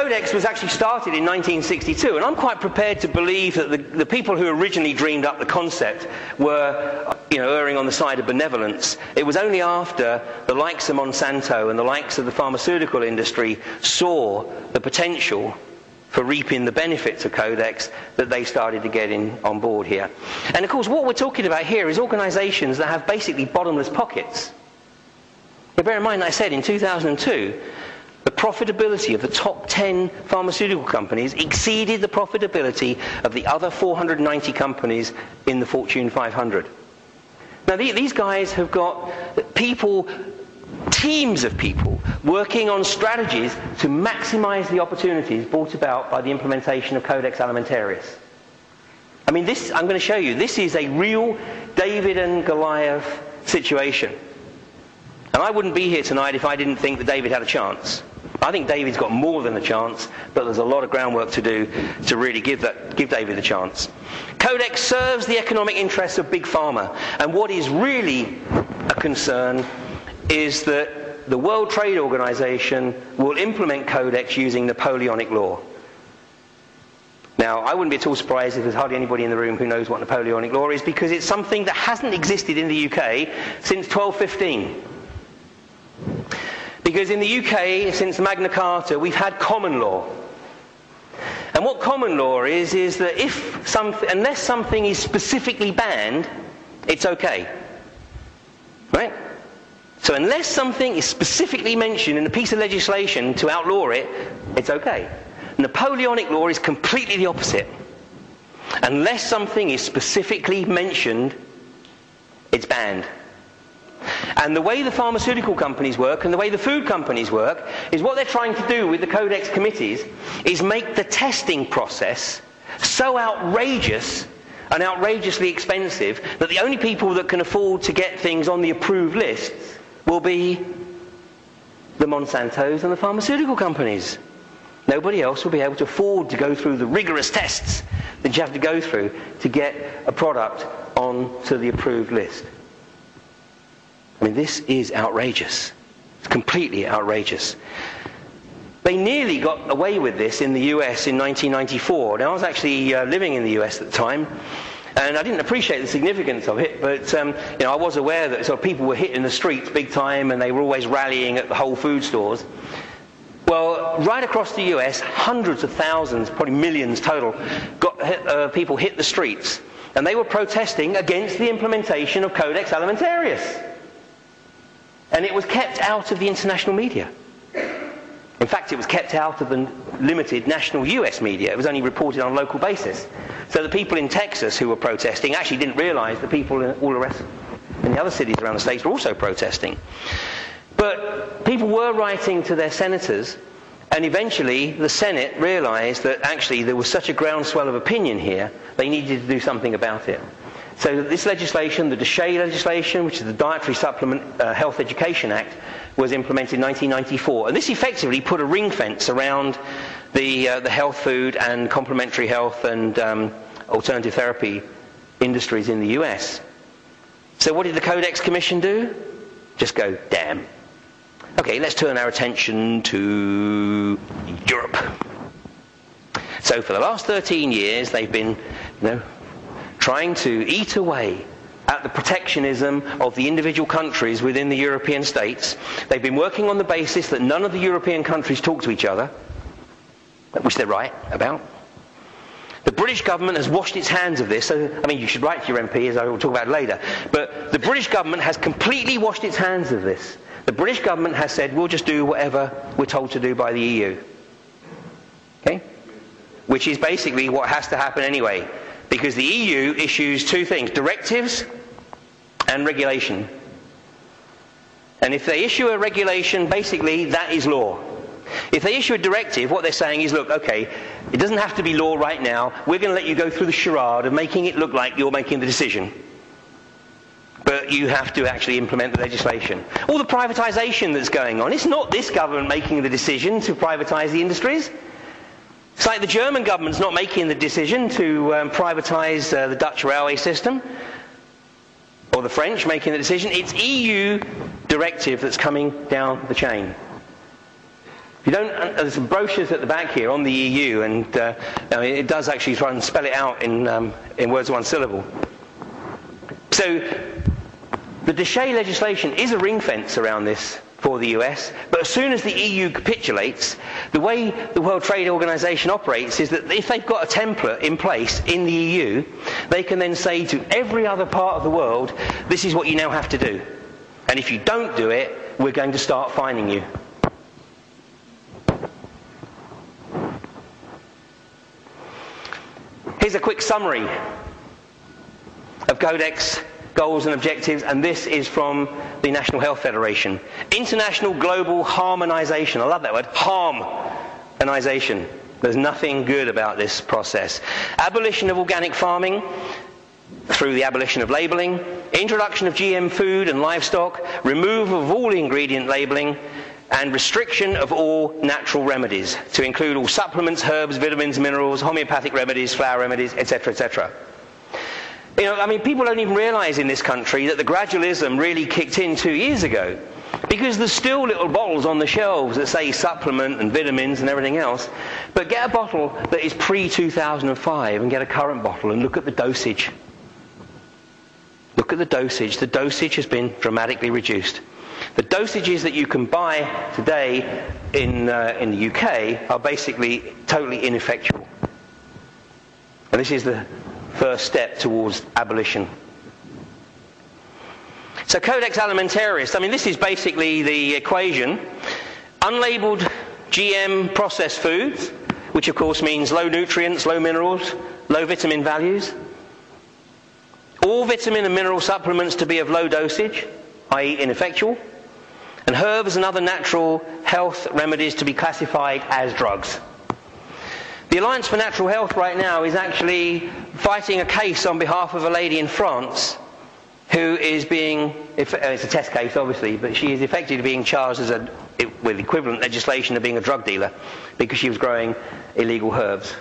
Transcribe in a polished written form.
Codex was actually started in 1962, and I'm quite prepared to believe that the people who originally dreamed up the concept were, erring on the side of benevolence. It was only after the likes of Monsanto and the likes of the pharmaceutical industry saw the potential for reaping the benefits of Codex that they started to get on board here. And of course, what we're talking about here is organizations that have basically bottomless pockets. But bear in mind that I said in 2002, the profitability of the top 10 pharmaceutical companies exceeded the profitability of the other 490 companies in the Fortune 500. Now these guys have got teams of people working on strategies to maximize the opportunities brought about by the implementation of Codex Alimentarius. I mean, I'm going to show you, this is a real David and Goliath situation. And I wouldn't be here tonight if I didn't think that David had a chance. I think David's got more than a chance, but there's a lot of groundwork to do to really give David a chance. Codex serves the economic interests of Big Pharma, and what is really a concern is that the World Trade Organization will implement Codex using Napoleonic law. Now, I wouldn't be at all surprised if there's hardly anybody in the room who knows what Napoleonic law is, because it's something that hasn't existed in the UK since 1215. Because in the UK, since Magna Carta, we've had common law. And what common law is that unless something is specifically banned, it's okay. Right? So unless something is specifically mentioned in a piece of legislation to outlaw it, it's okay. Napoleonic law is completely the opposite. Unless something is specifically mentioned, it's banned. And the way the pharmaceutical companies work and the way the food companies work is what they're trying to do with the Codex committees is make the testing process so outrageous and outrageously expensive that the only people that can afford to get things on the approved lists will be the Monsantos and the pharmaceutical companies. Nobody else will be able to afford to go through the rigorous tests that you have to go through to get a product onto the approved list. I mean, this is outrageous. It's completely outrageous. They nearly got away with this in the US in 1994. Now, I was actually living in the US at the time, and I didn't appreciate the significance of it, but I was aware that sort of people were hitting the streets big time, and they were always rallying at the Whole Food stores. Well, right across the US, hundreds of thousands, probably millions total, people hit the streets, and they were protesting against the implementation of Codex Alimentarius. And it was kept out of the international media. In fact, it was kept out of the limited national US media. It was only reported on a local basis. So the people in Texas who were protesting actually didn't realize the people in all the rest in the other cities around the states were also protesting. But people were writing to their senators, and eventually the Senate realized that actually there was such a groundswell of opinion here, they needed to do something about it. So this legislation, the DSHEA legislation, which is the Dietary Supplement Health Education Act, was implemented in 1994. And this effectively put a ring fence around the health food and complementary health and alternative therapy industries in the US. So what did the Codex Commission do? Just go, damn. Okay, let's turn our attention to Europe. So for the last 13 years, they've been, trying to eat away at the protectionism of the individual countries within the European states. They've been working on the basis that none of the European countries talk to each other, which they're right about. The British government has washed its hands of this. So, you should write to your MP, as I will talk about later. But the British government has completely washed its hands of this. The British government has said, we'll just do whatever we're told to do by the EU. Okay? Which is basically what has to happen anyway. Because the EU issues two things, directives and regulation. And if they issue a regulation, basically that is law. If they issue a directive, what they're saying is, look, okay, it doesn't have to be law right now. We're going to let you go through the charade of making it look like you're making the decision. But you have to actually implement the legislation. All the privatization that's going on, it's not this government making the decision to privatize the industries. It's like the German government's not making the decision to privatize the Dutch railway system, or the French making the decision. It's EU directive that's coming down the chain. If you don't, there's some brochures at the back here on the EU, and it does actually try and spell it out in words of one syllable. So the Déchet legislation is a ring fence around this for the US, but as soon as the EU capitulates, the way the World Trade Organization operates is that if they've got a template in place in the EU, they can then say to every other part of the world, this is what you now have to do. And if you don't do it, we're going to start fining you. Here's a quick summary of Codex goals and objectives, and this is from the National Health Federation. International global harmonization. I love that word, harmonization. There's nothing good about this process. Abolition of organic farming through the abolition of labeling, introduction of GM food and livestock, removal of all ingredient labeling, and restriction of all natural remedies, to include all supplements, herbs, vitamins, minerals, homeopathic remedies, flower remedies, etc., etc. You know, I mean, people don't even realise in this country that the gradualism really kicked in 2 years ago, because there's still little bottles on the shelves that say supplement and vitamins and everything else. But get a bottle that is pre-2005 and get a current bottle and look at the dosage. Look at the dosage. The dosage has been dramatically reduced. The dosages that you can buy today in the UK are basically totally ineffectual. And this is the first step towards abolition. So Codex Alimentarius, I mean, this is basically the equation. Unlabeled GM processed foods, which of course means low nutrients, low minerals, low vitamin values. All vitamin and mineral supplements to be of low dosage, i.e. ineffectual. And herbs and other natural health remedies to be classified as drugs. The Alliance for Natural Health right now is actually fighting a case on behalf of a lady in France who is being, it's a test case obviously, but she is effectively being charged with equivalent legislation of being a drug dealer because she was growing illegal herbs.